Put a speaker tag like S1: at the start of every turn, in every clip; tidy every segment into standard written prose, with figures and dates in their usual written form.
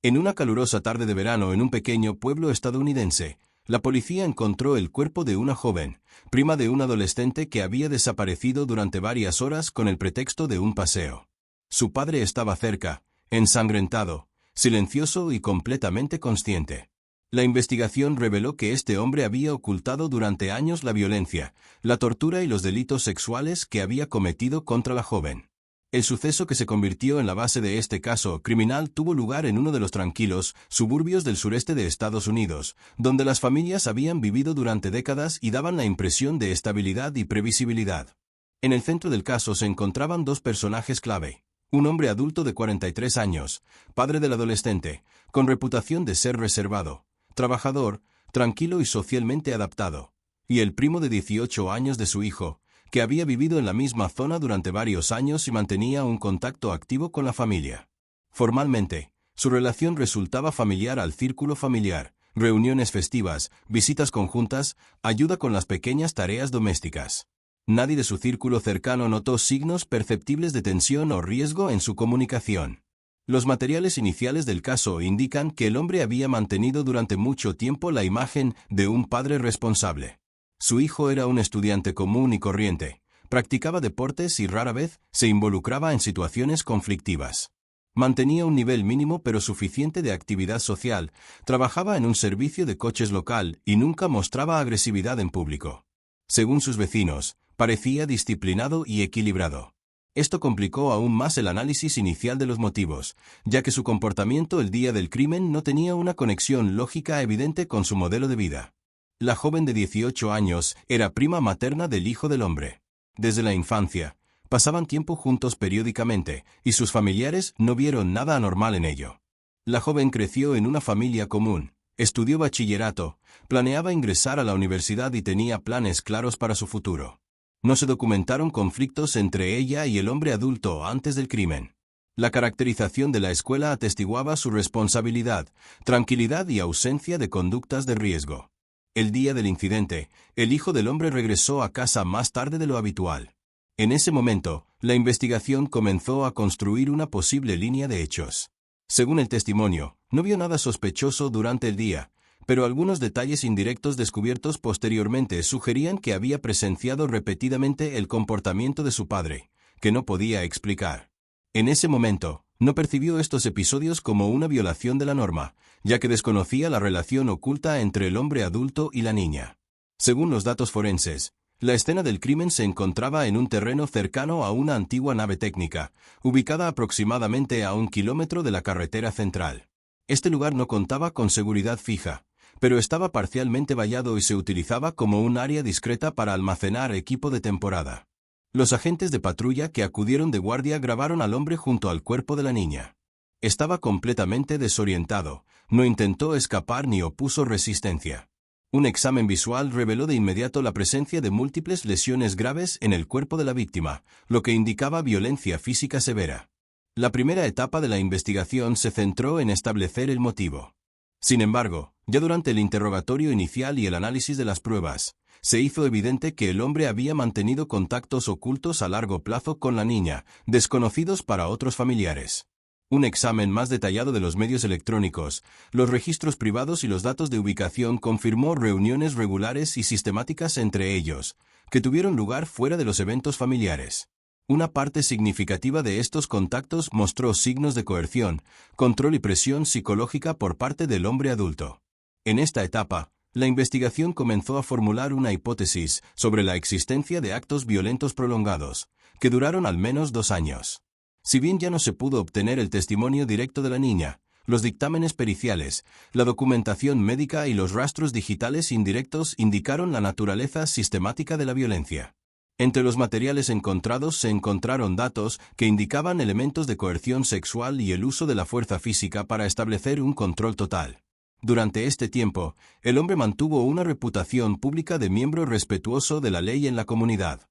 S1: En una calurosa tarde de verano en un pequeño pueblo estadounidense, la policía encontró el cuerpo de una joven, prima de un adolescente que había desaparecido durante varias horas con el pretexto de un paseo. Su padre estaba cerca, ensangrentado, silencioso y completamente consciente. La investigación reveló que este hombre había ocultado durante años la violencia, la tortura y los delitos sexuales que había cometido contra la joven. El suceso que se convirtió en la base de este caso criminal tuvo lugar en uno de los tranquilos suburbios del sureste de Estados Unidos, donde las familias habían vivido durante décadas y daban la impresión de estabilidad y previsibilidad. En el centro del caso se encontraban dos personajes clave. Un hombre adulto de 43 años, padre del adolescente, con reputación de ser reservado, trabajador, tranquilo y socialmente adaptado, y el primo de 18 años de su hijo, que había vivido en la misma zona durante varios años y mantenía un contacto activo con la familia. Formalmente, su relación resultaba familiar al círculo familiar, reuniones festivas, visitas conjuntas, ayuda con las pequeñas tareas domésticas. Nadie de su círculo cercano notó signos perceptibles de tensión o riesgo en su comunicación. Los materiales iniciales del caso indican que el hombre había mantenido durante mucho tiempo la imagen de un padre responsable. Su hijo era un estudiante común y corriente, practicaba deportes y rara vez se involucraba en situaciones conflictivas. Mantenía un nivel mínimo pero suficiente de actividad social, trabajaba en un servicio de coches local y nunca mostraba agresividad en público. Según sus vecinos, parecía disciplinado y equilibrado. Esto complicó aún más el análisis inicial de los motivos, ya que su comportamiento el día del crimen no tenía una conexión lógica evidente con su modelo de vida. La joven de 18 años era prima materna del hijo del hombre. Desde la infancia, pasaban tiempo juntos periódicamente, y sus familiares no vieron nada anormal en ello. La joven creció en una familia común, estudió bachillerato, planeaba ingresar a la universidad y tenía planes claros para su futuro. No se documentaron conflictos entre ella y el hombre adulto antes del crimen. La caracterización de la escuela atestiguaba su responsabilidad, tranquilidad y ausencia de conductas de riesgo. El día del incidente, el hijo del hombre regresó a casa más tarde de lo habitual. En ese momento, la investigación comenzó a construir una posible línea de hechos. Según el testimonio, no vio nada sospechoso durante el día, pero algunos detalles indirectos descubiertos posteriormente sugerían que había presenciado repetidamente el comportamiento de su padre, que no podía explicar. En ese momento, no percibió estos episodios como una violación de la norma, ya que desconocía la relación oculta entre el hombre adulto y la niña. Según los datos forenses, la escena del crimen se encontraba en un terreno cercano a una antigua nave técnica, ubicada aproximadamente a 1 kilómetro de la carretera central. Este lugar no contaba con seguridad fija, pero estaba parcialmente vallado y se utilizaba como un área discreta para almacenar equipo de temporada. Los agentes de patrulla que acudieron de guardia grabaron al hombre junto al cuerpo de la niña. Estaba completamente desorientado, no intentó escapar ni opuso resistencia. Un examen visual reveló de inmediato la presencia de múltiples lesiones graves en el cuerpo de la víctima, lo que indicaba violencia física severa. La primera etapa de la investigación se centró en establecer el motivo. Sin embargo, ya durante el interrogatorio inicial y el análisis de las pruebas, se hizo evidente que el hombre había mantenido contactos ocultos a largo plazo con la niña, desconocidos para otros familiares. Un examen más detallado de los medios electrónicos, los registros privados y los datos de ubicación confirmó reuniones regulares y sistemáticas entre ellos, que tuvieron lugar fuera de los eventos familiares. Una parte significativa de estos contactos mostró signos de coerción, control y presión psicológica por parte del hombre adulto. En esta etapa, la investigación comenzó a formular una hipótesis sobre la existencia de actos violentos prolongados, que duraron al menos 2 años. Si bien ya no se pudo obtener el testimonio directo de la niña, los dictámenes periciales, la documentación médica y los rastros digitales indirectos indicaron la naturaleza sistemática de la violencia. Entre los materiales encontrados se encontraron datos que indicaban elementos de coerción sexual y el uso de la fuerza física para establecer un control total. Durante este tiempo, el hombre mantuvo una reputación pública de miembro respetuoso de la ley en la comunidad.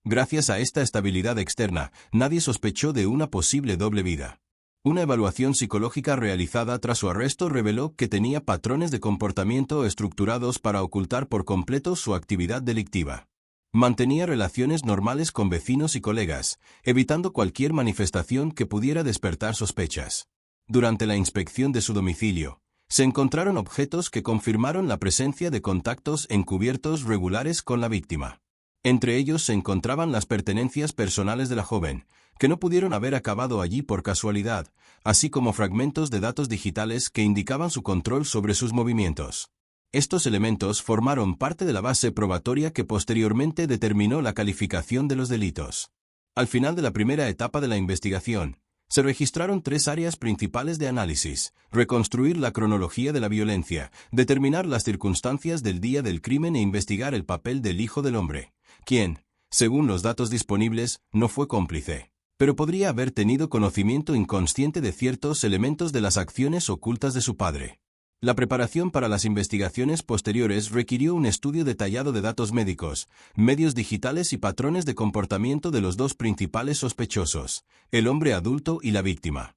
S1: Gracias a esta estabilidad externa, nadie sospechó de una posible doble vida. Una evaluación psicológica realizada tras su arresto reveló que tenía patrones de comportamiento estructurados para ocultar por completo su actividad delictiva. Mantenía relaciones normales con vecinos y colegas, evitando cualquier manifestación que pudiera despertar sospechas. Durante la inspección de su domicilio, se encontraron objetos que confirmaron la presencia de contactos encubiertos regulares con la víctima. Entre ellos se encontraban las pertenencias personales de la joven, que no pudieron haber acabado allí por casualidad, así como fragmentos de datos digitales que indicaban su control sobre sus movimientos. Estos elementos formaron parte de la base probatoria que posteriormente determinó la calificación de los delitos. Al final de la primera etapa de la investigación, se registraron 3 áreas principales de análisis: reconstruir la cronología de la violencia, determinar las circunstancias del día del crimen e investigar el papel del hijo del hombre, quien, según los datos disponibles, no fue cómplice, pero podría haber tenido conocimiento inconsciente de ciertos elementos de las acciones ocultas de su padre. La preparación para las investigaciones posteriores requirió un estudio detallado de datos médicos, medios digitales y patrones de comportamiento de los 2 principales sospechosos, el hombre adulto y la víctima.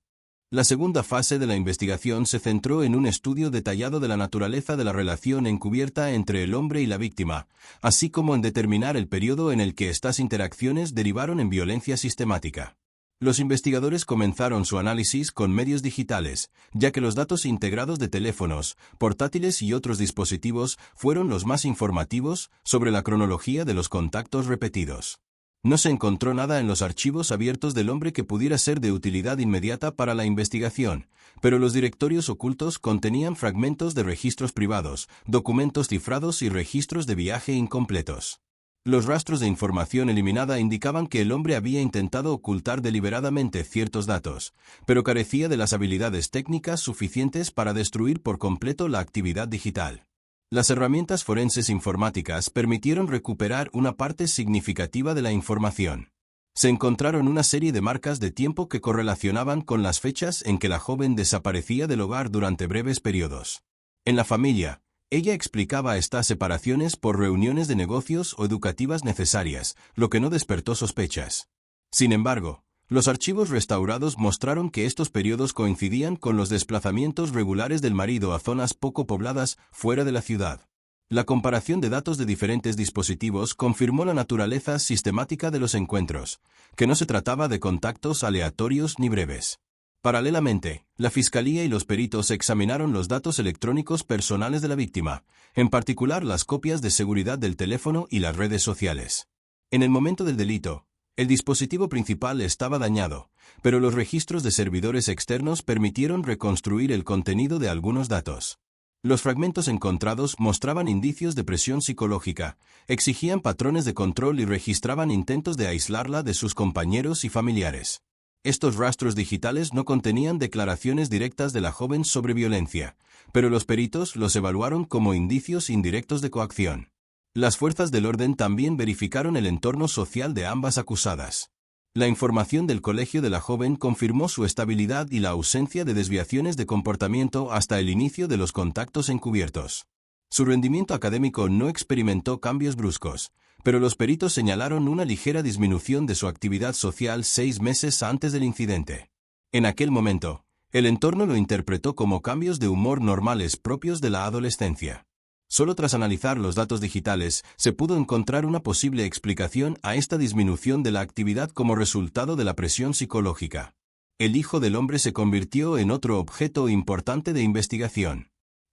S1: La segunda fase de la investigación se centró en un estudio detallado de la naturaleza de la relación encubierta entre el hombre y la víctima, así como en determinar el periodo en el que estas interacciones derivaron en violencia sistemática. Los investigadores comenzaron su análisis con medios digitales, ya que los datos integrados de teléfonos, portátiles y otros dispositivos fueron los más informativos sobre la cronología de los contactos repetidos. No se encontró nada en los archivos abiertos del hombre que pudiera ser de utilidad inmediata para la investigación, pero los directorios ocultos contenían fragmentos de registros privados, documentos cifrados y registros de viaje incompletos. Los rastros de información eliminada indicaban que el hombre había intentado ocultar deliberadamente ciertos datos, pero carecía de las habilidades técnicas suficientes para destruir por completo la actividad digital. Las herramientas forenses informáticas permitieron recuperar una parte significativa de la información. Se encontraron una serie de marcas de tiempo que correlacionaban con las fechas en que la joven desaparecía del hogar durante breves periodos. En la familia, ella explicaba estas separaciones por reuniones de negocios o educativas necesarias, lo que no despertó sospechas. Sin embargo, los archivos restaurados mostraron que estos periodos coincidían con los desplazamientos regulares del marido a zonas poco pobladas fuera de la ciudad. La comparación de datos de diferentes dispositivos confirmó la naturaleza sistemática de los encuentros, que no se trataba de contactos aleatorios ni breves. Paralelamente, la Fiscalía y los peritos examinaron los datos electrónicos personales de la víctima, en particular las copias de seguridad del teléfono y las redes sociales. En el momento del delito, el dispositivo principal estaba dañado, pero los registros de servidores externos permitieron reconstruir el contenido de algunos datos. Los fragmentos encontrados mostraban indicios de presión psicológica, exigían patrones de control y registraban intentos de aislarla de sus compañeros y familiares. Estos rastros digitales no contenían declaraciones directas de la joven sobre violencia, pero los peritos los evaluaron como indicios indirectos de coacción. Las fuerzas del orden también verificaron el entorno social de ambas acusadas. La información del colegio de la joven confirmó su estabilidad y la ausencia de desviaciones de comportamiento hasta el inicio de los contactos encubiertos. Su rendimiento académico no experimentó cambios bruscos, pero los peritos señalaron una ligera disminución de su actividad social 6 meses antes del incidente. En aquel momento, el entorno lo interpretó como cambios de humor normales propios de la adolescencia. Solo tras analizar los datos digitales se pudo encontrar una posible explicación a esta disminución de la actividad como resultado de la presión psicológica. El hijo del hombre se convirtió en otro objeto importante de investigación.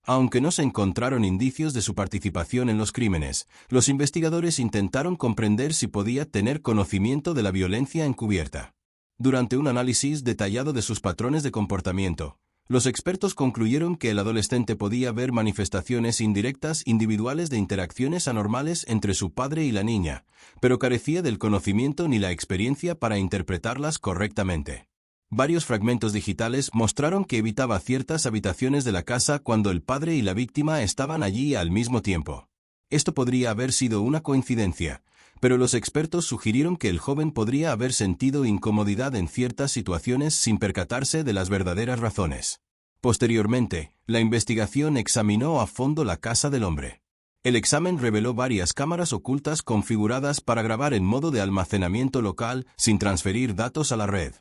S1: Aunque no se encontraron indicios de su participación en los crímenes, los investigadores intentaron comprender si podía tener conocimiento de la violencia encubierta. Durante un análisis detallado de sus patrones de comportamiento, los expertos concluyeron que el adolescente podía ver manifestaciones indirectas individuales de interacciones anormales entre su padre y la niña, pero carecía del conocimiento ni la experiencia para interpretarlas correctamente. Varios fragmentos digitales mostraron que evitaba ciertas habitaciones de la casa cuando el padre y la víctima estaban allí al mismo tiempo. Esto podría haber sido una coincidencia, pero los expertos sugirieron que el joven podría haber sentido incomodidad en ciertas situaciones sin percatarse de las verdaderas razones. Posteriormente, la investigación examinó a fondo la casa del hombre. El examen reveló varias cámaras ocultas configuradas para grabar en modo de almacenamiento local sin transferir datos a la red.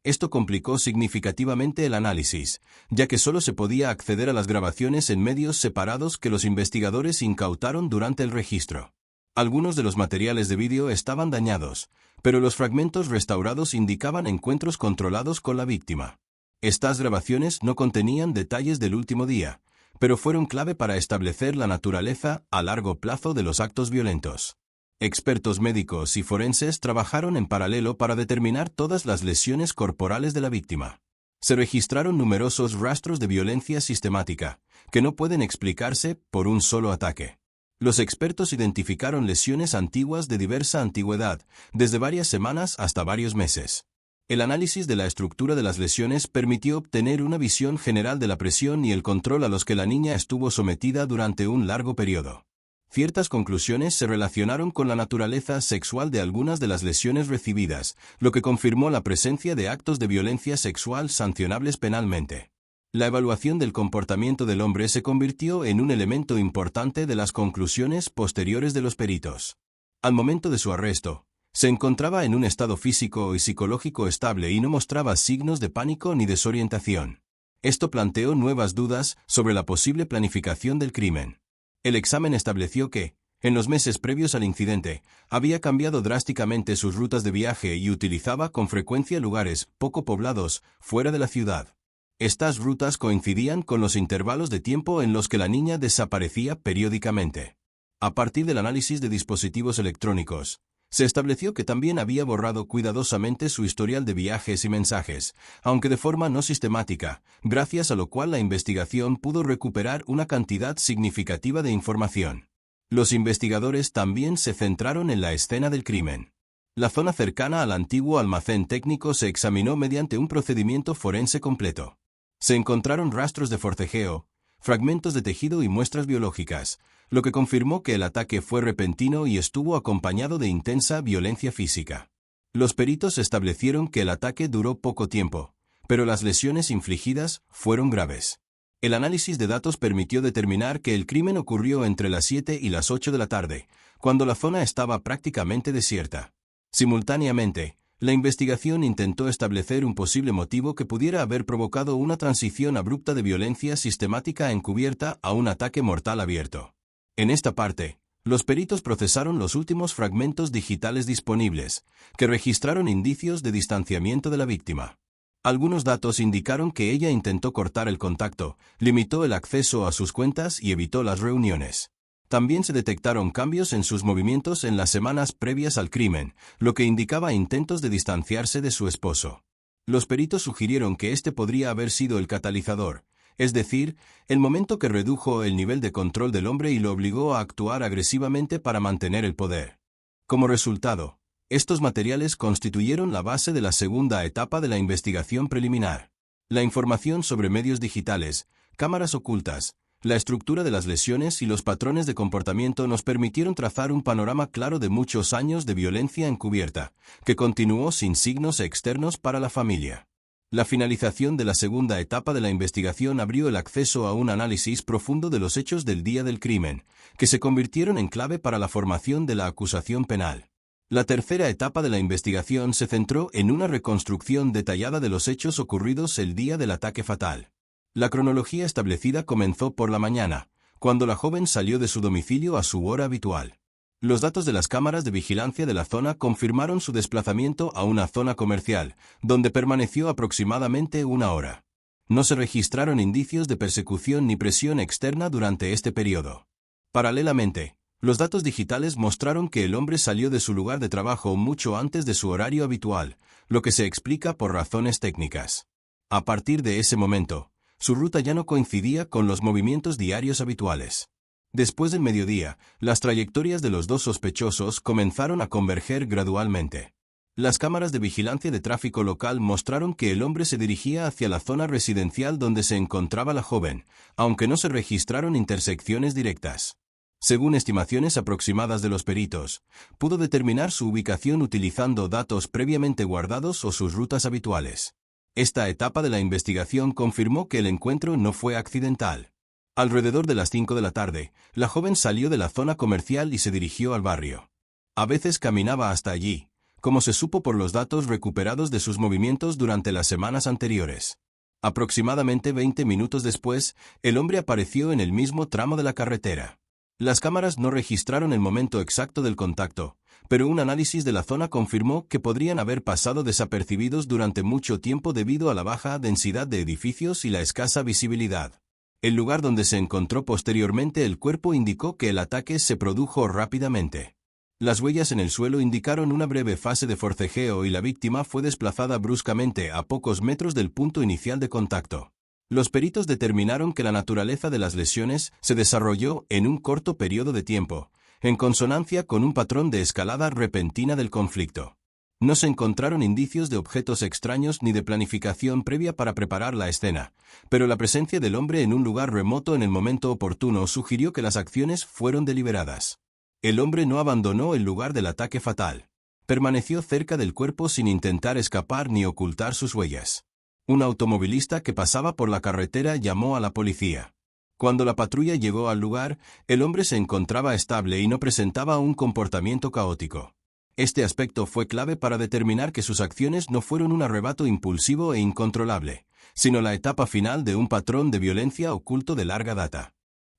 S1: Esto complicó significativamente el análisis, ya que solo se podía acceder a las grabaciones en medios separados que los investigadores incautaron durante el registro. Algunos de los materiales de vídeo estaban dañados, pero los fragmentos restaurados indicaban encuentros controlados con la víctima. Estas grabaciones no contenían detalles del último día, pero fueron clave para establecer la naturaleza a largo plazo de los actos violentos. Expertos médicos y forenses trabajaron en paralelo para determinar todas las lesiones corporales de la víctima. Se registraron numerosos rastros de violencia sistemática, que no pueden explicarse por un solo ataque. Los expertos identificaron lesiones antiguas de diversa antigüedad, desde varias semanas hasta varios meses. El análisis de la estructura de las lesiones permitió obtener una visión general de la presión y el control a los que la niña estuvo sometida durante un largo periodo. Ciertas conclusiones se relacionaron con la naturaleza sexual de algunas de las lesiones recibidas, lo que confirmó la presencia de actos de violencia sexual sancionables penalmente. La evaluación del comportamiento del hombre se convirtió en un elemento importante de las conclusiones posteriores de los peritos. Al momento de su arresto, se encontraba en un estado físico y psicológico estable y no mostraba signos de pánico ni desorientación. Esto planteó nuevas dudas sobre la posible planificación del crimen. El examen estableció que, en los meses previos al incidente, había cambiado drásticamente sus rutas de viaje y utilizaba con frecuencia lugares poco poblados fuera de la ciudad. Estas rutas coincidían con los intervalos de tiempo en los que la niña desaparecía periódicamente. A partir del análisis de dispositivos electrónicos, se estableció que también había borrado cuidadosamente su historial de viajes y mensajes, aunque de forma no sistemática, gracias a lo cual la investigación pudo recuperar una cantidad significativa de información. Los investigadores también se centraron en la escena del crimen. La zona cercana al antiguo almacén técnico se examinó mediante un procedimiento forense completo. Se encontraron rastros de forcejeo, fragmentos de tejido y muestras biológicas, lo que confirmó que el ataque fue repentino y estuvo acompañado de intensa violencia física. Los peritos establecieron que el ataque duró poco tiempo, pero las lesiones infligidas fueron graves. El análisis de datos permitió determinar que el crimen ocurrió entre las 7 y las 8 de la tarde, cuando la zona estaba prácticamente desierta. Simultáneamente, la investigación intentó establecer un posible motivo que pudiera haber provocado una transición abrupta de violencia sistemática encubierta a un ataque mortal abierto. En esta parte, los peritos procesaron los últimos fragmentos digitales disponibles, que registraron indicios de distanciamiento de la víctima. Algunos datos indicaron que ella intentó cortar el contacto, limitó el acceso a sus cuentas y evitó las reuniones. También se detectaron cambios en sus movimientos en las semanas previas al crimen, lo que indicaba intentos de distanciarse de su esposo. Los peritos sugirieron que este podría haber sido el catalizador, es decir, el momento que redujo el nivel de control del hombre y lo obligó a actuar agresivamente para mantener el poder. Como resultado, estos materiales constituyeron la base de la segunda etapa de la investigación preliminar. La información sobre medios digitales, cámaras ocultas, la estructura de las lesiones y los patrones de comportamiento nos permitieron trazar un panorama claro de muchos años de violencia encubierta, que continuó sin signos externos para la familia. La finalización de la segunda etapa de la investigación abrió el acceso a un análisis profundo de los hechos del día del crimen, que se convirtieron en clave para la formación de la acusación penal. La tercera etapa de la investigación se centró en una reconstrucción detallada de los hechos ocurridos el día del ataque fatal. La cronología establecida comenzó por la mañana, cuando la joven salió de su domicilio a su hora habitual. Los datos de las cámaras de vigilancia de la zona confirmaron su desplazamiento a una zona comercial, donde permaneció aproximadamente una hora. No se registraron indicios de persecución ni presión externa durante este periodo. Paralelamente, los datos digitales mostraron que el hombre salió de su lugar de trabajo mucho antes de su horario habitual, lo que se explica por razones técnicas. A partir de ese momento, su ruta ya no coincidía con los movimientos diarios habituales. Después del mediodía, las trayectorias de los dos sospechosos comenzaron a converger gradualmente. Las cámaras de vigilancia de tráfico local mostraron que el hombre se dirigía hacia la zona residencial donde se encontraba la joven, aunque no se registraron intersecciones directas. Según estimaciones aproximadas de los peritos, pudo determinar su ubicación utilizando datos previamente guardados o sus rutas habituales. Esta etapa de la investigación confirmó que el encuentro no fue accidental. Alrededor de las 5 de la tarde, la joven salió de la zona comercial y se dirigió al barrio. A veces caminaba hasta allí, como se supo por los datos recuperados de sus movimientos durante las semanas anteriores. Aproximadamente 20 minutos después, el hombre apareció en el mismo tramo de la carretera. Las cámaras no registraron el momento exacto del contacto, pero un análisis de la zona confirmó que podrían haber pasado desapercibidos durante mucho tiempo debido a la baja densidad de edificios y la escasa visibilidad. El lugar donde se encontró posteriormente el cuerpo indicó que el ataque se produjo rápidamente. Las huellas en el suelo indicaron una breve fase de forcejeo y la víctima fue desplazada bruscamente a pocos metros del punto inicial de contacto. Los peritos determinaron que la naturaleza de las lesiones se desarrolló en un corto periodo de tiempo, en consonancia con un patrón de escalada repentina del conflicto. No se encontraron indicios de objetos extraños ni de planificación previa para preparar la escena, pero la presencia del hombre en un lugar remoto en el momento oportuno sugirió que las acciones fueron deliberadas. El hombre no abandonó el lugar del ataque fatal. Permaneció cerca del cuerpo sin intentar escapar ni ocultar sus huellas. Un automovilista que pasaba por la carretera llamó a la policía. Cuando la patrulla llegó al lugar, el hombre se encontraba estable y no presentaba un comportamiento caótico. Este aspecto fue clave para determinar que sus acciones no fueron un arrebato impulsivo e incontrolable, sino la etapa final de un patrón de violencia oculto de larga data.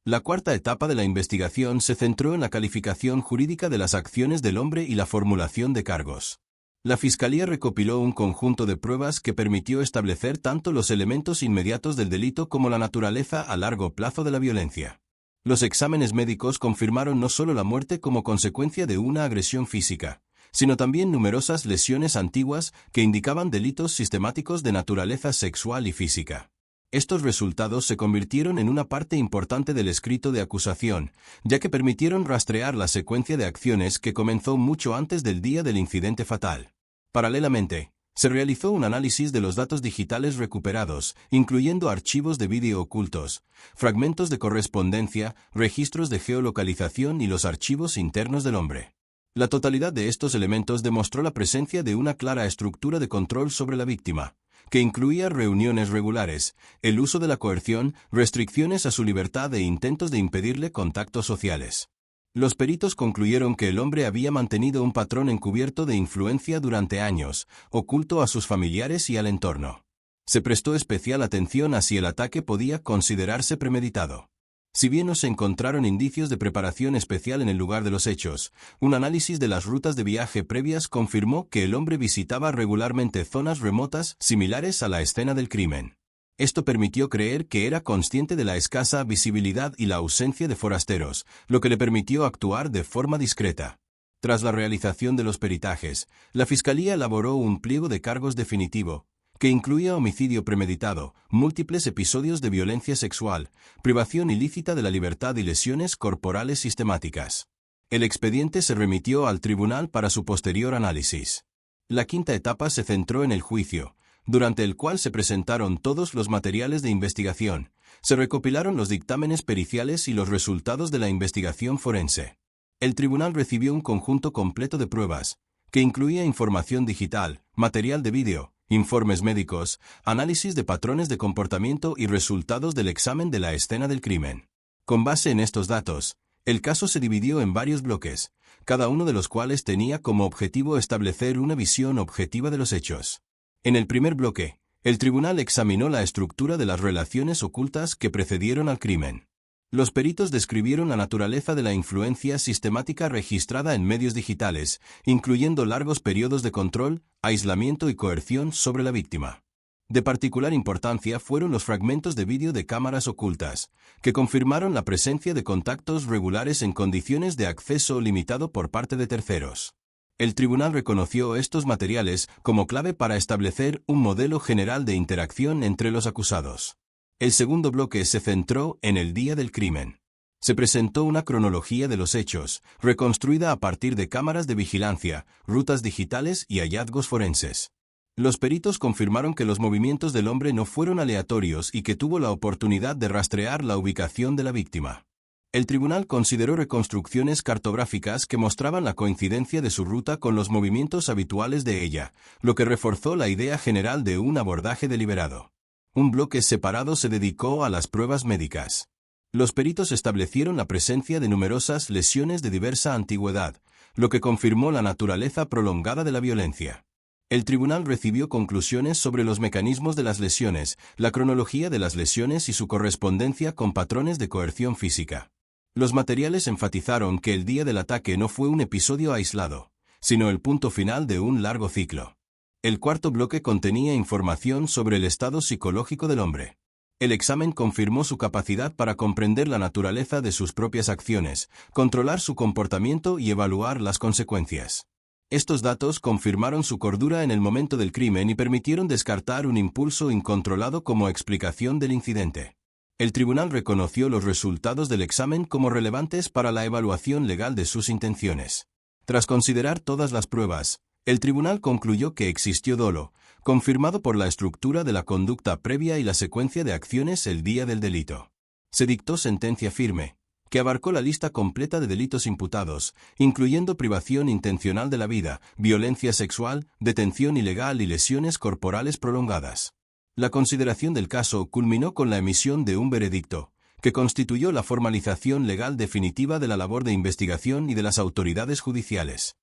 S1: La cuarta etapa de la investigación se centró en la calificación jurídica de las acciones del hombre y la formulación de cargos. La Fiscalía recopiló un conjunto de pruebas que permitió establecer tanto los elementos inmediatos del delito como la naturaleza a largo plazo de la violencia. Los exámenes médicos confirmaron no solo la muerte como consecuencia de una agresión física, sino también numerosas lesiones antiguas que indicaban delitos sistemáticos de naturaleza sexual y física. Estos resultados se convirtieron en una parte importante del escrito de acusación, ya que permitieron rastrear la secuencia de acciones que comenzó mucho antes del día del incidente fatal. Paralelamente, se realizó un análisis de los datos digitales recuperados, incluyendo archivos de vídeo ocultos, fragmentos de correspondencia, registros de geolocalización y los archivos internos del hombre. La totalidad de estos elementos demostró la presencia de una clara estructura de control sobre la víctima, que incluía reuniones regulares, el uso de la coerción, restricciones a su libertad e intentos de impedirle contactos sociales. Los peritos concluyeron que el hombre había mantenido un patrón encubierto de influencia durante años, oculto a sus familiares y al entorno. Se prestó especial atención a si el ataque podía considerarse premeditado. Si bien no se encontraron indicios de preparación especial en el lugar de los hechos, un análisis de las rutas de viaje previas confirmó que el hombre visitaba regularmente zonas remotas similares a la escena del crimen. Esto permitió creer que era consciente de la escasa visibilidad y la ausencia de forasteros, lo que le permitió actuar de forma discreta. Tras la realización de los peritajes, la Fiscalía elaboró un pliego de cargos definitivo, que incluía homicidio premeditado, múltiples episodios de violencia sexual, privación ilícita de la libertad y lesiones corporales sistemáticas. El expediente se remitió al tribunal para su posterior análisis. La quinta etapa se centró en el juicio, durante el cual se presentaron todos los materiales de investigación, se recopilaron los dictámenes periciales y los resultados de la investigación forense. El tribunal recibió un conjunto completo de pruebas, que incluía información digital, material de vídeo, informes médicos, análisis de patrones de comportamiento y resultados del examen de la escena del crimen. Con base en estos datos, el caso se dividió en varios bloques, cada uno de los cuales tenía como objetivo establecer una visión objetiva de los hechos. En el primer bloque, el tribunal examinó la estructura de las relaciones ocultas que precedieron al crimen. Los peritos describieron la naturaleza de la influencia sistemática registrada en medios digitales, incluyendo largos periodos de control, aislamiento y coerción sobre la víctima. De particular importancia fueron los fragmentos de vídeo de cámaras ocultas, que confirmaron la presencia de contactos regulares en condiciones de acceso limitado por parte de terceros. El tribunal reconoció estos materiales como clave para establecer un modelo general de interacción entre los acusados. El segundo bloque se centró en el día del crimen. Se presentó una cronología de los hechos, reconstruida a partir de cámaras de vigilancia, rutas digitales y hallazgos forenses. Los peritos confirmaron que los movimientos del hombre no fueron aleatorios y que tuvo la oportunidad de rastrear la ubicación de la víctima. El tribunal consideró reconstrucciones cartográficas que mostraban la coincidencia de su ruta con los movimientos habituales de ella, lo que reforzó la idea general de un abordaje deliberado. Un bloque separado se dedicó a las pruebas médicas. Los peritos establecieron la presencia de numerosas lesiones de diversa antigüedad, lo que confirmó la naturaleza prolongada de la violencia. El tribunal recibió conclusiones sobre los mecanismos de las lesiones, la cronología de las lesiones y su correspondencia con patrones de coerción física. Los materiales enfatizaron que el día del ataque no fue un episodio aislado, sino el punto final de un largo ciclo. El cuarto bloque contenía información sobre el estado psicológico del hombre. El examen confirmó su capacidad para comprender la naturaleza de sus propias acciones, controlar su comportamiento y evaluar las consecuencias. Estos datos confirmaron su cordura en el momento del crimen y permitieron descartar un impulso incontrolado como explicación del incidente. El tribunal reconoció los resultados del examen como relevantes para la evaluación legal de sus intenciones. Tras considerar todas las pruebas, el tribunal concluyó que existió dolo, confirmado por la estructura de la conducta previa y la secuencia de acciones el día del delito. Se dictó sentencia firme, que abarcó la lista completa de delitos imputados, incluyendo privación intencional de la vida, violencia sexual, detención ilegal y lesiones corporales prolongadas. La consideración del caso culminó con la emisión de un veredicto, que constituyó la formalización legal definitiva de la labor de investigación y de las autoridades judiciales.